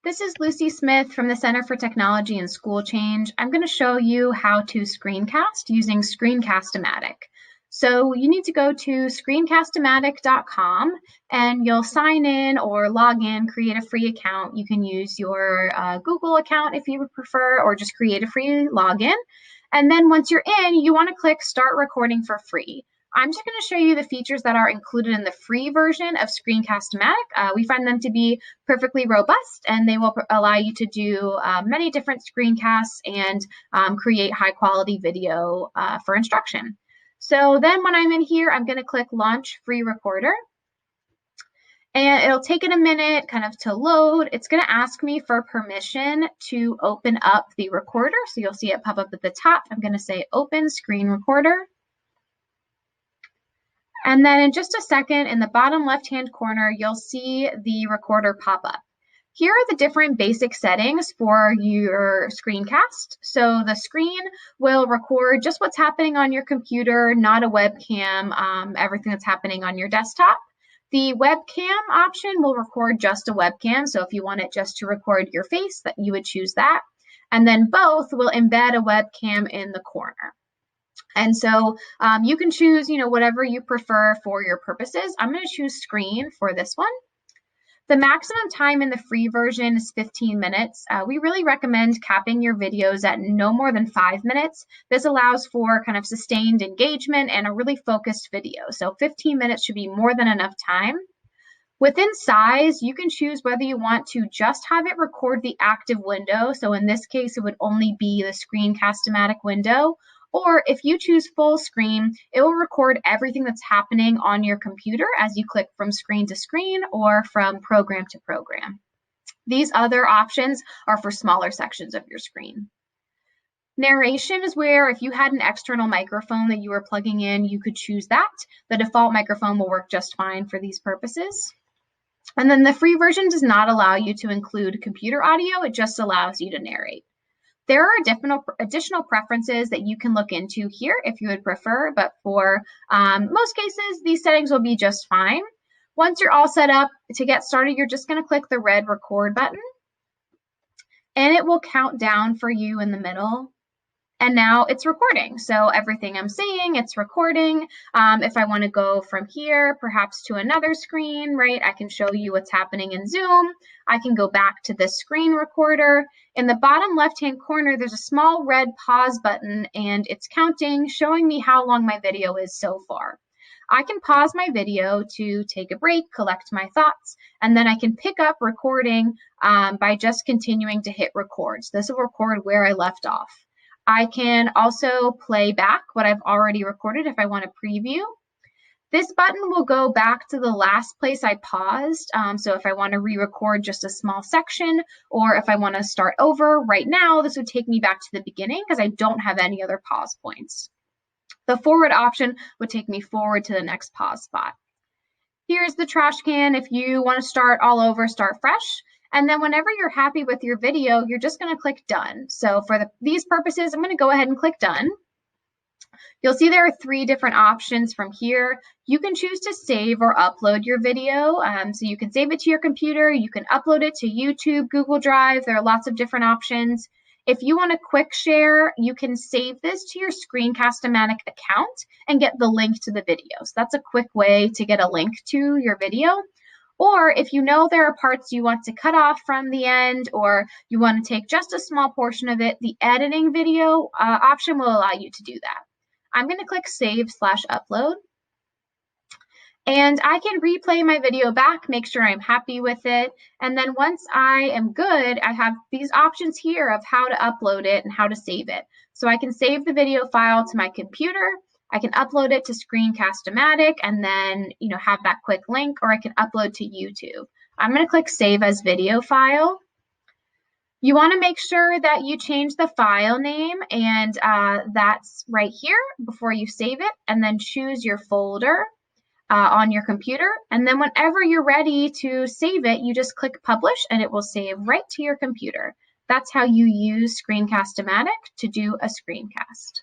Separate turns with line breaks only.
This is Lucy Smith from the Center for Technology and School Change. I'm going to show you how to screencast using Screencast-O-Matic. So you need to go to screencast-O-Matic.com and you'll sign in or log in, create a free account. You can use your Google account if you would prefer, or just create a free login. And then once you're in, you want to click Start Recording for free. I'm just going to show you the features that are included in the free version of Screencast-O-Matic. We find them to be perfectly robust, and they will allow you to do many different screencasts and create high quality video for instruction. So then when I'm in here, I'm going to click Launch Free Recorder. And it'll take it a minute kind of to load. It's going to ask me for permission to open up the recorder. So you'll see it pop up at the top. I'm going to say Open Screen Recorder. And then in just a second, in the bottom left-hand corner, you'll see the recorder pop up. Here are the different basic settings for your screencast. So the screen will record just what's happening on your computer, not a webcam, everything that's happening on your desktop. The webcam option will record just a webcam. So if you want it just to record your face, that you would choose that. And then both will embed a webcam in the corner. And so you can choose, whatever you prefer for your purposes. I'm going to choose screen for this one. The maximum time in the free version is 15 minutes. We really recommend capping your videos at no more than 5 minutes. This allows for kind of sustained engagement and a really focused video. So 15 minutes should be more than enough time. Within size, you can choose whether you want to just have it record the active window. So in this case, it would only be the Screencast-O-Matic window. Or if you choose full screen, it will record everything that's happening on your computer as you click from screen to screen or from program to program. These other options are for smaller sections of your screen. Narration is where if you had an external microphone that you were plugging in, you could choose that. The default microphone will work just fine for these purposes. And then the free version does not allow you to include computer audio. It just allows you to narrate. There are additional preferences that you can look into here if you would prefer, but for most cases, these settings will be just fine. Once you're all set up, to get started, you're just going to click the red record button, and it will count down for you in the middle. And now it's recording. So everything I'm saying, it's recording. If I want to go from here, perhaps to another screen, right, I can show you what's happening in Zoom. I can go back to this screen recorder. In the bottom left-hand corner, there's a small red pause button, and it's counting, showing me how long my video is so far. I can pause my video to take a break, collect my thoughts, and then I can pick up recording by just continuing to hit record. So this will record where I left off. I can also play back what I've already recorded if I want to preview. This button will go back to the last place I paused. So if I want to re-record just a small section, or if I want to start over right now, this would take me back to the beginning because I don't have any other pause points. The forward option would take me forward to the next pause spot. Here's the trash can. If you want to start all over, start fresh. And then whenever you're happy with your video, you're just going to click Done. So for these purposes, I'm going to go ahead and click Done. You'll see there are 3 different options from here. You can choose to save or upload your video. So you can save it to your computer. You can upload it to YouTube, Google Drive. There are lots of different options. If you want a quick share, you can save this to your Screencast-O-Matic account and get the link to the video. So that's a quick way to get a link to your video. Or if you know there are parts you want to cut off from the end, or you want to take just a small portion of it, the editing video option will allow you to do that. I'm going to click Save/Upload. And I can replay my video back, make sure I'm happy with it. And then once I am good, I have these options here of how to upload it and how to save it. So I can save the video file to my computer. I can upload it to Screencast-O-Matic and then, have that quick link, or I can upload to YouTube. I'm going to click Save as Video File. You want to make sure that you change the file name, and that's right here before you save it, and then choose your folder on your computer. And then whenever you're ready to save it, you just click Publish, and it will save right to your computer. That's how you use Screencast-O-Matic to do a screencast.